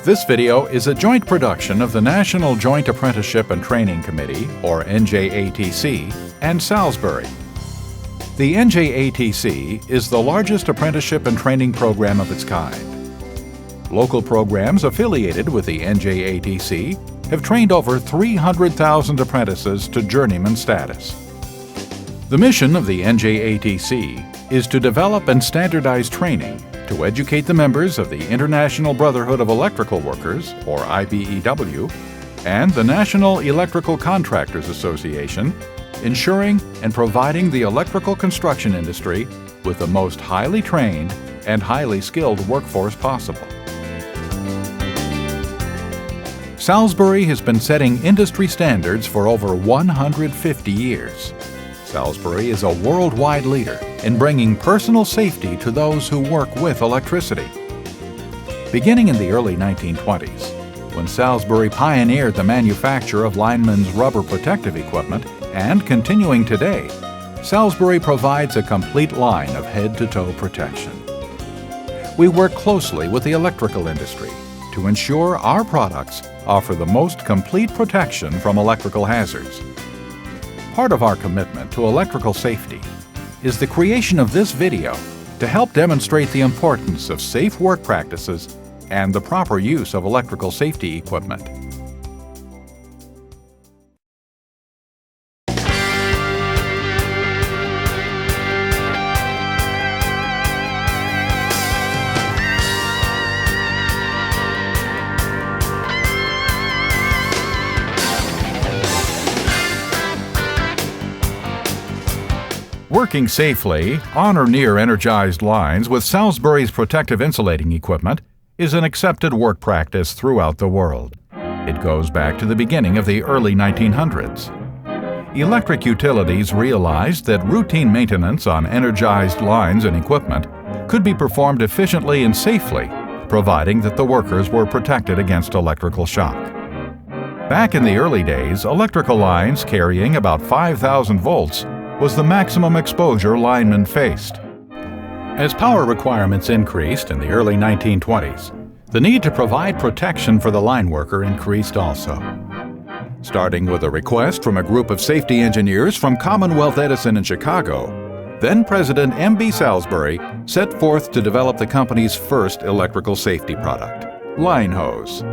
This video is a joint production of the National Joint Apprenticeship and Training Committee, or NJATC, and Salisbury. The NJATC is the largest apprenticeship and training program of its kind. Local programs affiliated with the NJATC have trained over 300,000 apprentices to journeyman status. The mission of the NJATC is to develop and standardize training to educate the members of the International Brotherhood of Electrical Workers, or IBEW, and the National Electrical Contractors Association, ensuring and providing the electrical construction industry with the most highly trained and highly skilled workforce possible. Salisbury has been setting industry standards for over 150 years. Salisbury is a worldwide leader in bringing personal safety to those who work with electricity. Beginning in the early 1920s, when Salisbury pioneered the manufacture of linemen's rubber protective equipment, and continuing today, Salisbury provides a complete line of head-to-toe protection. We work closely with the electrical industry to ensure our products offer the most complete protection from electrical hazards. Part of our commitment to electrical safety is the creation of this video to help demonstrate the importance of safe work practices and the proper use of electrical safety equipment. Working safely on or near energized lines with Salisbury's protective insulating equipment is an accepted work practice throughout the world. It goes back to the beginning of the early 1900s. Electric utilities realized that routine maintenance on energized lines and equipment could be performed efficiently and safely, providing that the workers were protected against electrical shock. Back in the early days, electrical lines carrying about 5,000 volts was the maximum exposure linemen faced. As power requirements increased in the early 1920s, the need to provide protection for the line worker increased also. Starting with a request from a group of safety engineers from Commonwealth Edison in Chicago, then President M.B. Salisbury set forth to develop the company's first electrical safety product, line hose.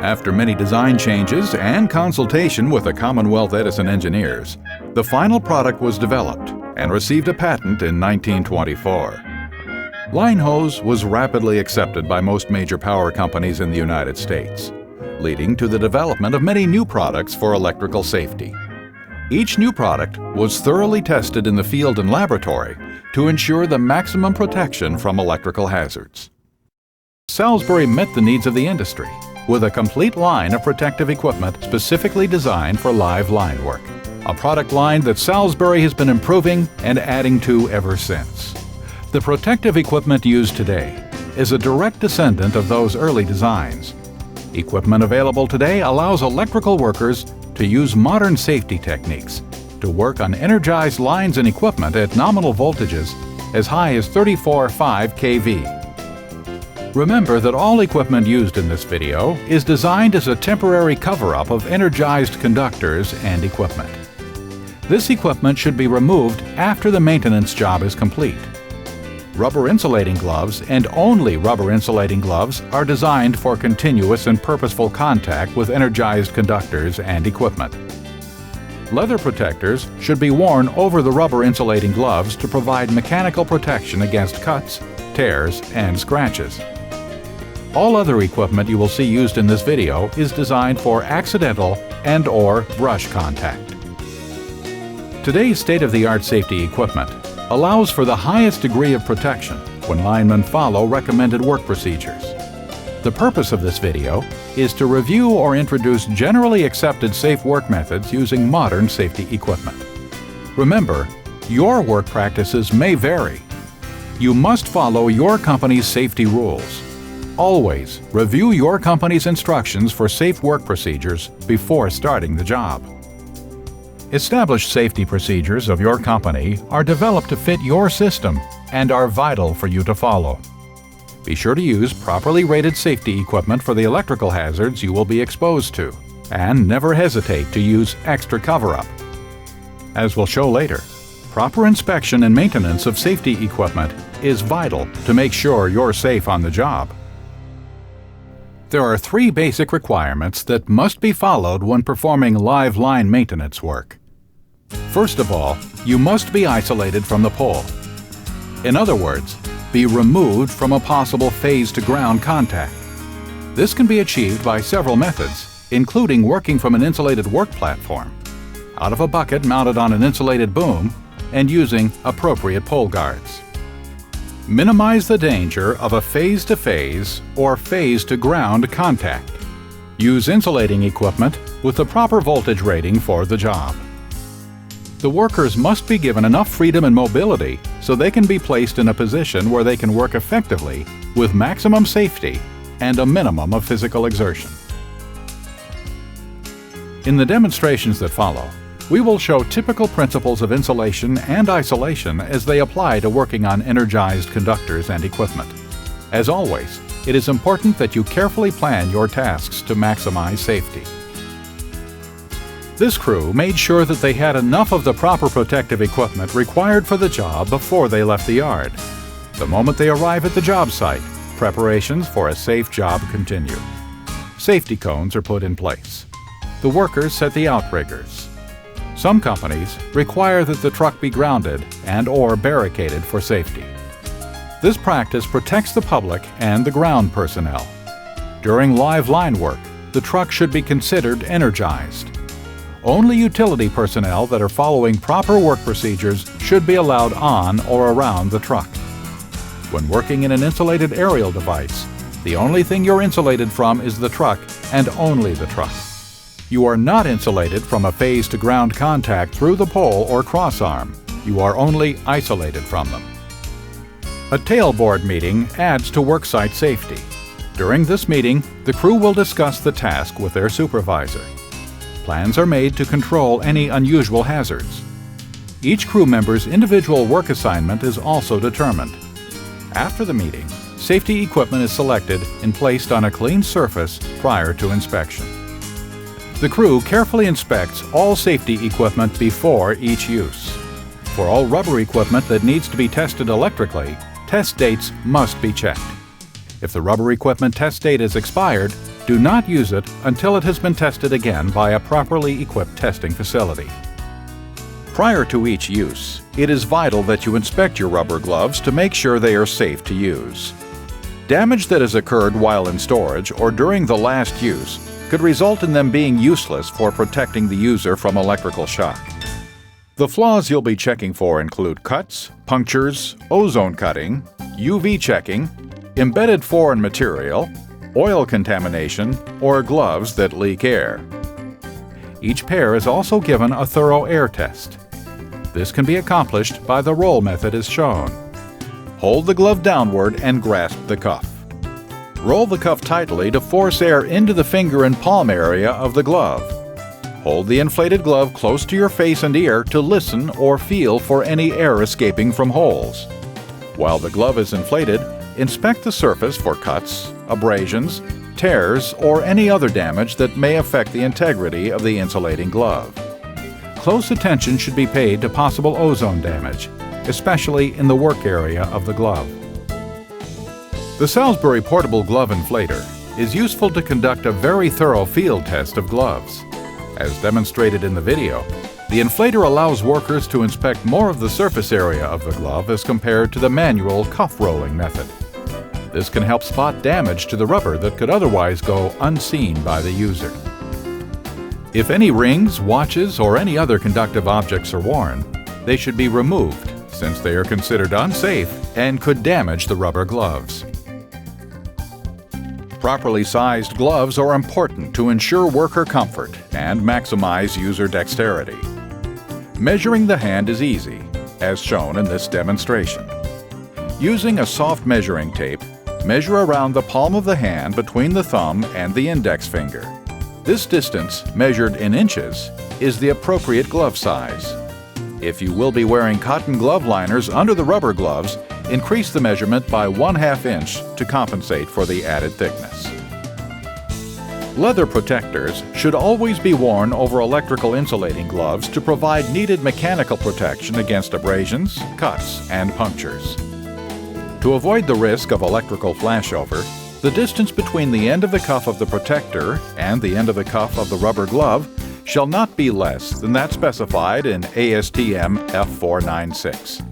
After many design changes and consultation with the Commonwealth Edison engineers, the final product was developed and received a patent in 1924. Line hose was rapidly accepted by most major power companies in the United States, leading to the development of many new products for electrical safety. Each new product was thoroughly tested in the field and laboratory to ensure the maximum protection from electrical hazards. Salisbury met the needs of the industry with a complete line of protective equipment specifically designed for live line work, a product line that Salisbury has been improving and adding to ever since. The protective equipment used today is a direct descendant of those early designs. Equipment available today allows electrical workers to use modern safety techniques to work on energized lines and equipment at nominal voltages as high as 34.5 kV. Remember that all equipment used in this video is designed as a temporary cover-up of energized conductors and equipment. This equipment should be removed after the maintenance job is complete. Rubber insulating gloves and only rubber insulating gloves are designed for continuous and purposeful contact with energized conductors and equipment. Leather protectors should be worn over the rubber insulating gloves to provide mechanical protection against cuts, tears, and scratches. All other equipment you will see used in this video is designed for accidental and/or brush contact. Today's state-of-the-art safety equipment allows for the highest degree of protection when linemen follow recommended work procedures. The purpose of this video is to review or introduce generally accepted safe work methods using modern safety equipment. Remember, your work practices may vary. You must follow your company's safety rules. Always review your company's instructions for safe work procedures before starting the job. Established safety procedures of your company are developed to fit your system and are vital for you to follow. Be sure to use properly rated safety equipment for the electrical hazards you will be exposed to, and never hesitate to use extra cover-up. As we'll show later, proper inspection and maintenance of safety equipment is vital to make sure you're safe on the job. There are 3 basic requirements that must be followed when performing live line maintenance work. First of all, you must be isolated from the pole. In other words, be removed from a possible phase-to-ground contact. This can be achieved by several methods, including working from an insulated work platform, out of a bucket mounted on an insulated boom, and using appropriate pole guards. Minimize the danger of a phase-to-phase or phase-to-ground contact. Use insulating equipment with the proper voltage rating for the job. The workers must be given enough freedom and mobility so they can be placed in a position where they can work effectively with maximum safety and a minimum of physical exertion. In the demonstrations that follow, we will show typical principles of insulation and isolation as they apply to working on energized conductors and equipment. As always, it is important that you carefully plan your tasks to maximize safety. This crew made sure that they had enough of the proper protective equipment required for the job before they left the yard. The moment they arrive at the job site, preparations for a safe job continue. Safety cones are put in place. The workers set the outriggers. Some companies require that the truck be grounded and/or barricaded for safety. This practice protects the public and the ground personnel. During live line work, the truck should be considered energized. Only utility personnel that are following proper work procedures should be allowed on or around the truck. When working in an insulated aerial device, the only thing you're insulated from is the truck and only the truck. You are not insulated from a phase-to-ground contact through the pole or crossarm. You are only isolated from them. A tailboard meeting adds to worksite safety. During this meeting, the crew will discuss the task with their supervisor. Plans are made to control any unusual hazards. Each crew member's individual work assignment is also determined. After the meeting, safety equipment is selected and placed on a clean surface prior to inspection. The crew carefully inspects all safety equipment before each use. For all rubber equipment that needs to be tested electrically, test dates must be checked. If the rubber equipment test date is expired, do not use it until it has been tested again by a properly equipped testing facility. Prior to each use, it is vital that you inspect your rubber gloves to make sure they are safe to use. Damage that has occurred while in storage or during the last use could result in them being useless for protecting the user from electrical shock. The flaws you'll be checking for include cuts, punctures, ozone cutting, UV checking, embedded foreign material, oil contamination, or gloves that leak air. Each pair is also given a thorough air test. This can be accomplished by the roll method as shown. Hold the glove downward and grasp the cuff. Roll the cuff tightly to force air into the finger and palm area of the glove. Hold the inflated glove close to your face and ear to listen or feel for any air escaping from holes. While the glove is inflated, inspect the surface for cuts, abrasions, tears, or any other damage that may affect the integrity of the insulating glove. Close attention should be paid to possible ozone damage, especially in the work area of the glove. The Salisbury Portable Glove Inflator is useful to conduct a very thorough field test of gloves. As demonstrated in the video, the inflator allows workers to inspect more of the surface area of the glove as compared to the manual cuff rolling method. This can help spot damage to the rubber that could otherwise go unseen by the user. If any rings, watches, or any other conductive objects are worn, they should be removed since they are considered unsafe and could damage the rubber gloves. Properly sized gloves are important to ensure worker comfort and maximize user dexterity. Measuring the hand is easy, as shown in this demonstration. Using a soft measuring tape, measure around the palm of the hand between the thumb and the index finger. This distance, measured in inches, is the appropriate glove size. If you will be wearing cotton glove liners under the rubber gloves, increase the measurement by 1/2 inch to compensate for the added thickness. Leather protectors should always be worn over electrical insulating gloves to provide needed mechanical protection against abrasions, cuts, and punctures. To avoid the risk of electrical flashover, the distance between the end of the cuff of the protector and the end of the cuff of the rubber glove shall not be less than that specified in ASTM F496.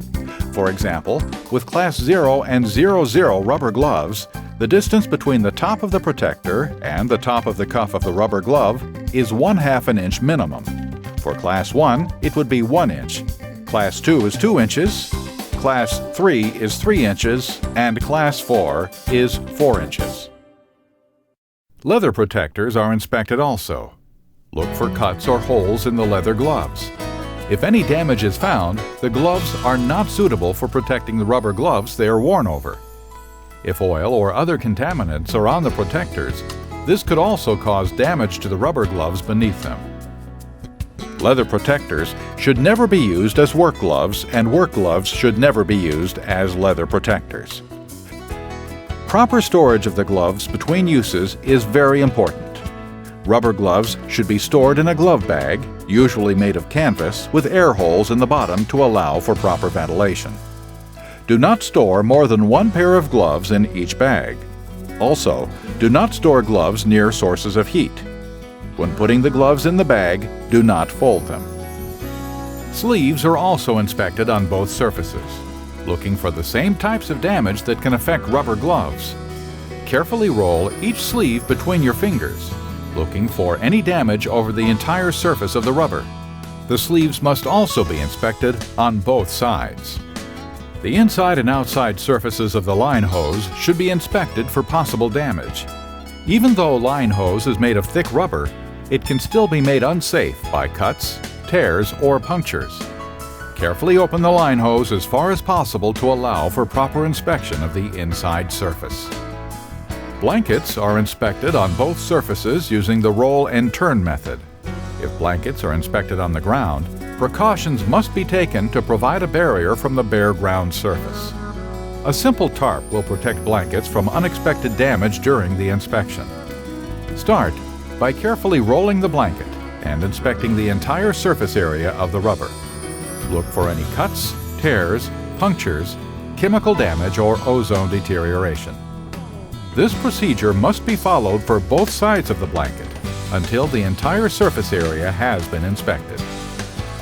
For example, with Class 0 and 00 rubber gloves, the distance between the top of the protector and the top of the cuff of the rubber glove is 1/2 inch minimum. For Class 1, it would be 1 inch. Class 2 is 2 inches, Class 3 is 3 inches, and Class 4 is 4 inches. Leather protectors are inspected also. Look for cuts or holes in the leather gloves. If any damage is found, the gloves are not suitable for protecting the rubber gloves they are worn over. If oil or other contaminants are on the protectors, this could also cause damage to the rubber gloves beneath them. Leather protectors should never be used as work gloves, and work gloves should never be used as leather protectors. Proper storage of the gloves between uses is very important. Rubber gloves should be stored in a glove bag, usually made of canvas, with air holes in the bottom to allow for proper ventilation. Do not store more than 1 pair of gloves in each bag. Also, do not store gloves near sources of heat. When putting the gloves in the bag, do not fold them. Sleeves are also inspected on both surfaces, looking for the same types of damage that can affect rubber gloves. Carefully roll each sleeve between your fingers, looking for any damage over the entire surface of the rubber. The sleeves must also be inspected on both sides. The inside and outside surfaces of the line hose should be inspected for possible damage. Even though line hose is made of thick rubber, it can still be made unsafe by cuts, tears, or punctures. Carefully open the line hose as far as possible to allow for proper inspection of the inside surface. Blankets are inspected on both surfaces using the roll and turn method. If blankets are inspected on the ground, precautions must be taken to provide a barrier from the bare ground surface. A simple tarp will protect blankets from unexpected damage during the inspection. Start by carefully rolling the blanket and inspecting the entire surface area of the rubber. Look for any cuts, tears, punctures, chemical damage, or ozone deterioration. This procedure must be followed for both sides of the blanket until the entire surface area has been inspected.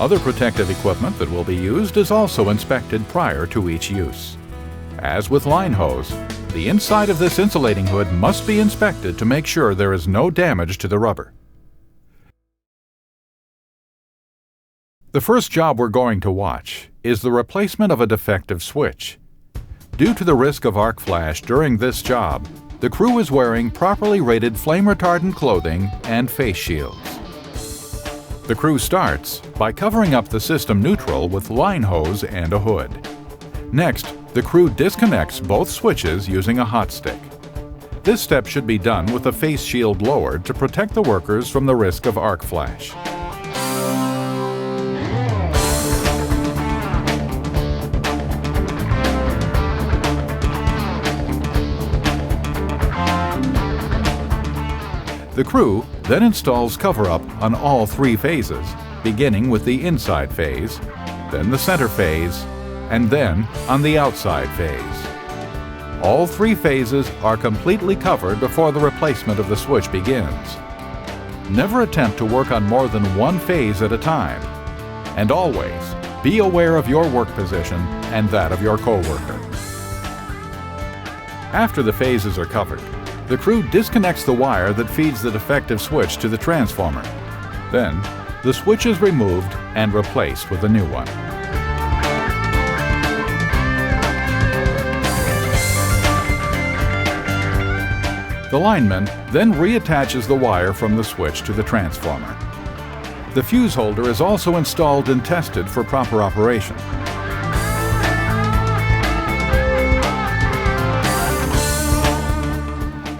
Other protective equipment that will be used is also inspected prior to each use. As with line hose, the inside of this insulating hood must be inspected to make sure there is no damage to the rubber. The first job we're going to watch is the replacement of a defective switch. Due to the risk of arc flash during this job, the crew is wearing properly rated flame-retardant clothing and face shields. The crew starts by covering up the system neutral with line hose and a hood. Next, the crew disconnects both switches using a hot stick. This step should be done with the face shield lowered to protect the workers from the risk of arc flash. The crew then installs cover-up on all 3 phases, beginning with the inside phase, then the center phase, and then on the outside phase. All 3 phases are completely covered before the replacement of the switch begins. Never attempt to work on more than 1 phase at a time, and always be aware of your work position and that of your co-worker. After the phases are covered, the crew disconnects the wire that feeds the defective switch to the transformer. Then, the switch is removed and replaced with a new one. The lineman then reattaches the wire from the switch to the transformer. The fuse holder is also installed and tested for proper operation.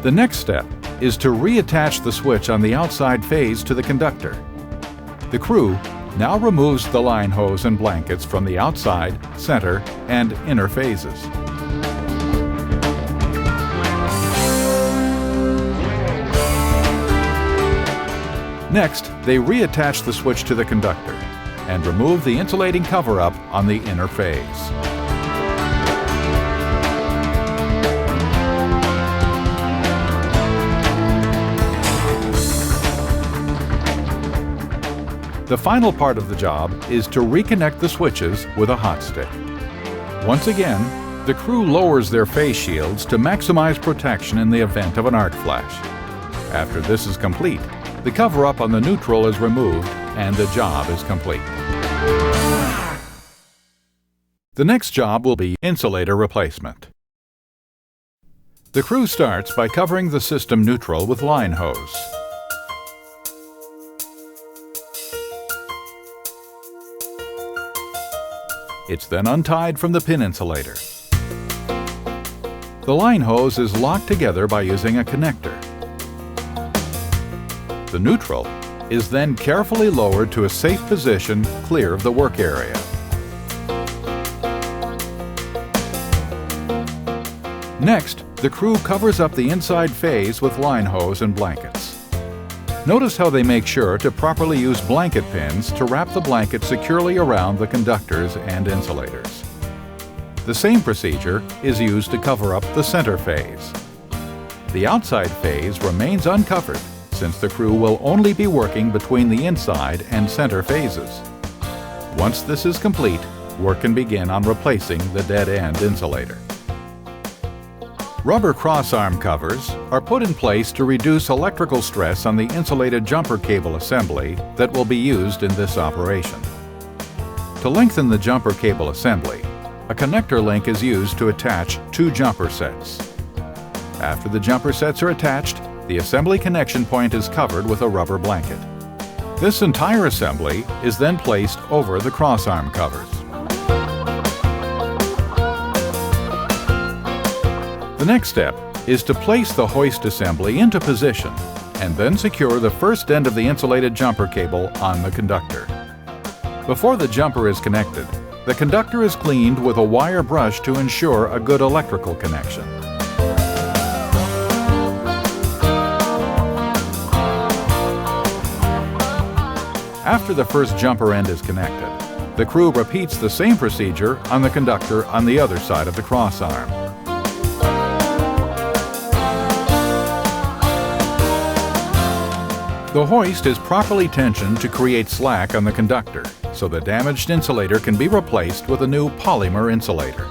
The next step is to reattach the switch on the outside phase to the conductor. The crew now removes the line hose and blankets from the outside, center, and inner phases. Next, they reattach the switch to the conductor and remove the insulating cover-up on the inner phase. The final part of the job is to reconnect the switches with a hot stick. Once again, the crew lowers their face shields to maximize protection in the event of an arc flash. After this is complete, the cover-up on the neutral is removed and the job is complete. The next job will be insulator replacement. The crew starts by covering the system neutral with line hose. It's then untied from the pin insulator. The line hose is locked together by using a connector. The neutral is then carefully lowered to a safe position clear of the work area. Next, the crew covers up the inside phase with line hose and blankets. Notice how they make sure to properly use blanket pins to wrap the blanket securely around the conductors and insulators. The same procedure is used to cover up the center phase. The outside phase remains uncovered since the crew will only be working between the inside and center phases. Once this is complete, work can begin on replacing the dead-end insulator. Rubber crossarm covers are put in place to reduce electrical stress on the insulated jumper cable assembly that will be used in this operation. To lengthen the jumper cable assembly, a connector link is used to attach two jumper sets. After the jumper sets are attached, the assembly connection point is covered with a rubber blanket. This entire assembly is then placed over the crossarm covers. The next step is to place the hoist assembly into position and then secure the first end of the insulated jumper cable on the conductor. Before the jumper is connected, the conductor is cleaned with a wire brush to ensure a good electrical connection. After the first jumper end is connected, the crew repeats the same procedure on the conductor on the other side of the crossarm. The hoist is properly tensioned to create slack on the conductor, so the damaged insulator can be replaced with a new polymer insulator.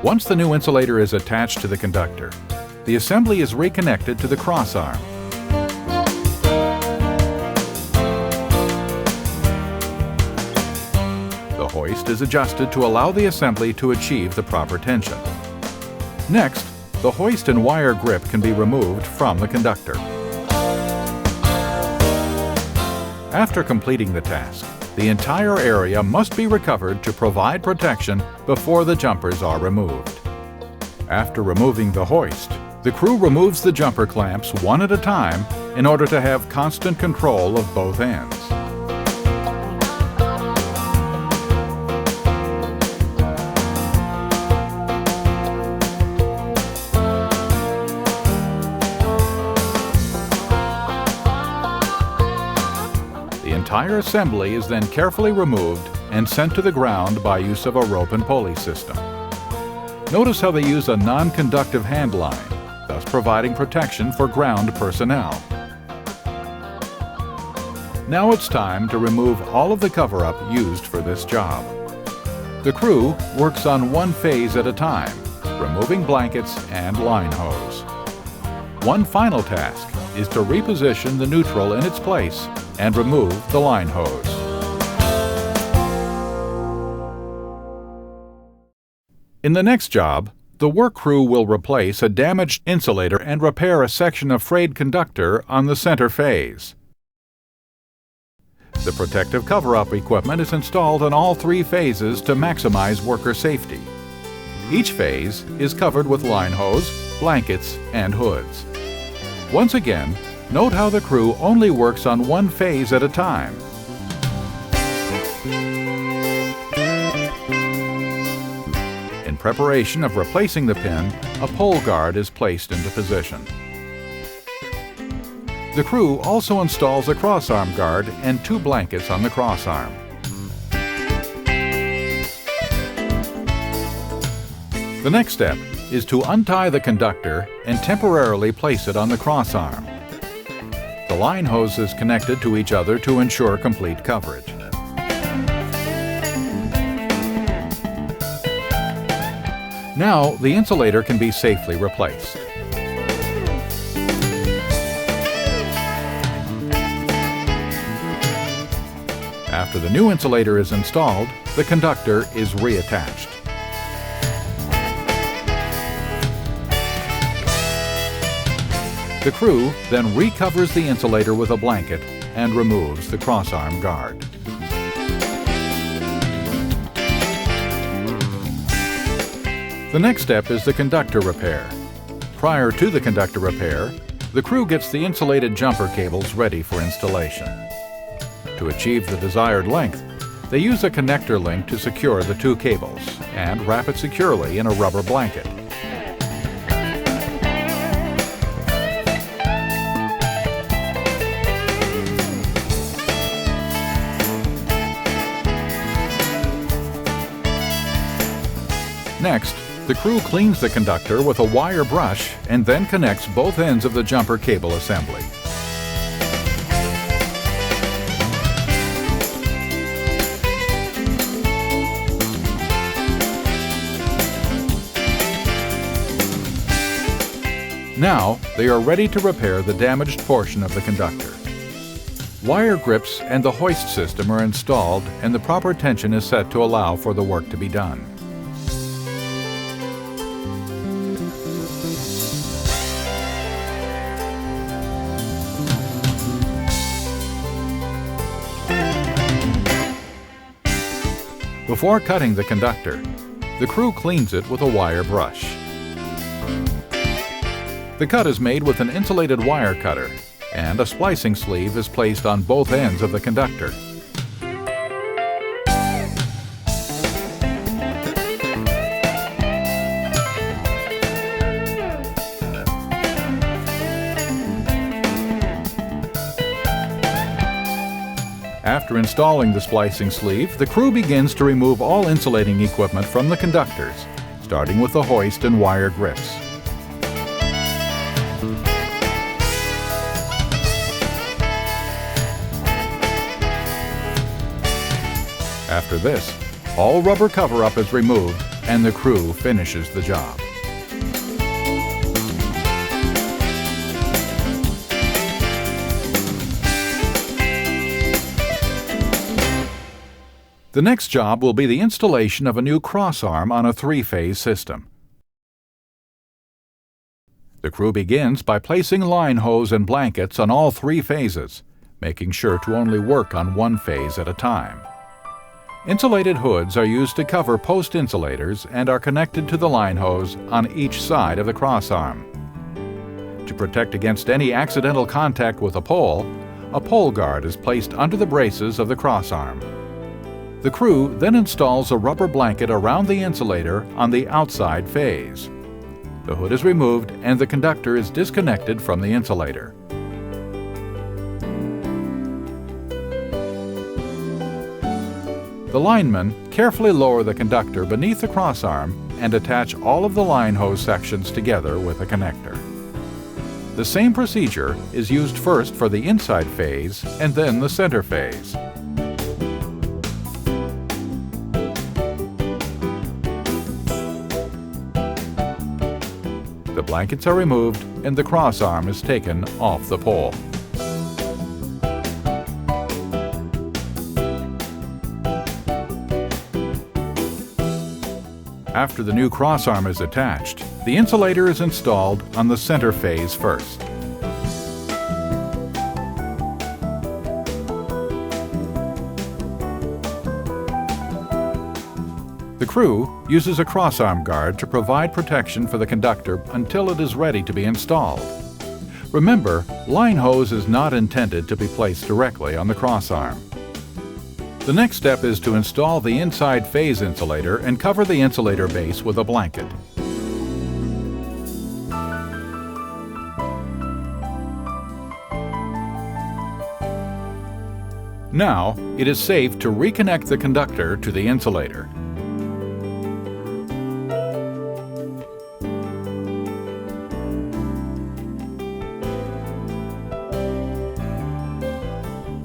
Once the new insulator is attached to the conductor, the assembly is reconnected to the crossarm. The hoist is adjusted to allow the assembly to achieve the proper tension. Next, the hoist and wire grip can be removed from the conductor. After completing the task, the entire area must be recovered to provide protection before the jumpers are removed. After removing the hoist, the crew removes the jumper clamps one at a time in order to have constant control of both ends. The entire assembly is then carefully removed and sent to the ground by use of a rope and pulley system. Notice how they use a non-conductive hand line, thus providing protection for ground personnel. Now it's time to remove all of the cover-up used for this job. The crew works on one phase at a time, removing blankets and line hose. One final task is to reposition the neutral in its place and remove the line hose. In the next job, the work crew will replace a damaged insulator and repair a section of frayed conductor on the center phase. The protective cover-up equipment is installed on all three phases to maximize worker safety. Each phase is covered with line hose, blankets, and hoods. Once again, note how the crew only works on one phase at a time. In preparation of replacing the pin, a pole guard is placed into position. The crew also installs a crossarm guard and 2 blankets on the crossarm. The next step is to untie the conductor and temporarily place it on the crossarm. The line hose is connected to each other to ensure complete coverage. Now the insulator can be safely replaced. After the new insulator is installed, the conductor is reattached. The crew then recovers the insulator with a blanket and removes the crossarm guard. The next step is the conductor repair. Prior to the conductor repair, the crew gets the insulated jumper cables ready for installation. To achieve the desired length, they use a connector link to secure the 2 cables and wrap it securely in a rubber blanket. Next, the crew cleans the conductor with a wire brush and then connects both ends of the jumper cable assembly. Now, they are ready to repair the damaged portion of the conductor. Wire grips and the hoist system are installed and the proper tension is set to allow for the work to be done. Before cutting the conductor, the crew cleans it with a wire brush. The cut is made with an insulated wire cutter, and a splicing sleeve is placed on both ends of the conductor. After installing the splicing sleeve, the crew begins to remove all insulating equipment from the conductors, starting with the hoist and wire grips. After this, all rubber cover-up is removed and the crew finishes the job. The next job will be the installation of a new crossarm on a 3-phase system. The crew begins by placing line hose and blankets on all 3 phases, making sure to only work on one phase at a time. Insulated hoods are used to cover post insulators and are connected to the line hose on each side of the crossarm. To protect against any accidental contact with a pole guard is placed under the braces of the crossarm. The crew then installs a rubber blanket around the insulator on the outside phase. The hood is removed and the conductor is disconnected from the insulator. The linemen carefully lower the conductor beneath the crossarm and attach all of the line hose sections together with a connector. The same procedure is used first for the inside phase and then the center phase. The blankets are removed and the crossarm is taken off the pole. After the new crossarm is attached, the insulator is installed on the center phase first. The crew uses a crossarm guard to provide protection for the conductor until it is ready to be installed. Remember, line hose is not intended to be placed directly on the crossarm. The next step is to install the inside phase insulator and cover the insulator base with a blanket. Now, it is safe to reconnect the conductor to the insulator.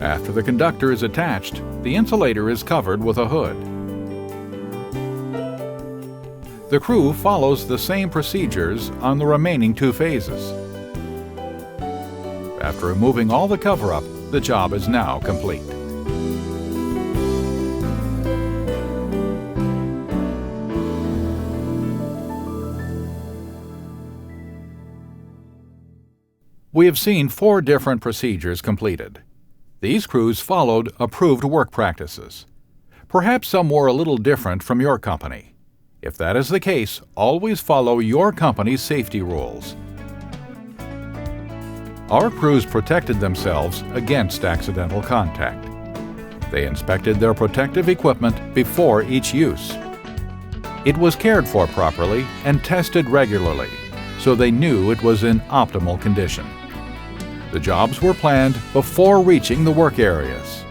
After the conductor is attached, the insulator is covered with a hood. The crew follows the same procedures on the remaining two phases. After removing all the cover-up, the job is now complete. We have seen 4 different procedures completed. These crews followed approved work practices. Perhaps some were a little different from your company. If that is the case, always follow your company's safety rules. Our crews protected themselves against accidental contact. They inspected their protective equipment before each use. It was cared for properly and tested regularly, so they knew it was in optimal condition. The jobs were planned before reaching the work areas.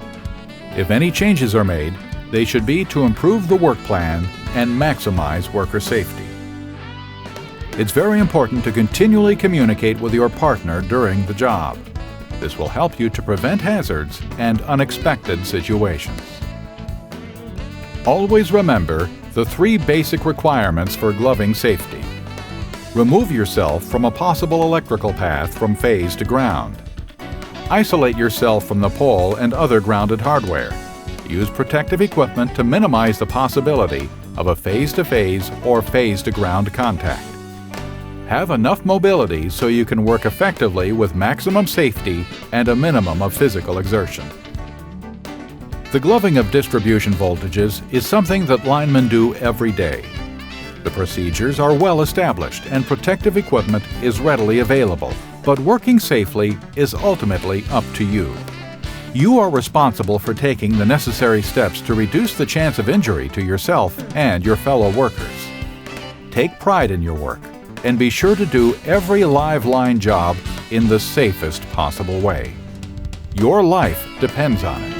If any changes are made, they should be to improve the work plan and maximize worker safety. It's very important to continually communicate with your partner during the job. This will help you to prevent hazards and unexpected situations. Always remember the 3 basic requirements for gloving safety. Remove yourself from a possible electrical path from phase to ground. Isolate yourself from the pole and other grounded hardware. Use protective equipment to minimize the possibility of a phase-to-phase or phase-to-ground contact. Have enough mobility so you can work effectively with maximum safety and a minimum of physical exertion. The gloving of distribution voltages is something that linemen do every day. The procedures are well established and protective equipment is readily available, but working safely is ultimately up to you. You are responsible for taking the necessary steps to reduce the chance of injury to yourself and your fellow workers. Take pride in your work and be sure to do every live line job in the safest possible way. Your life depends on it.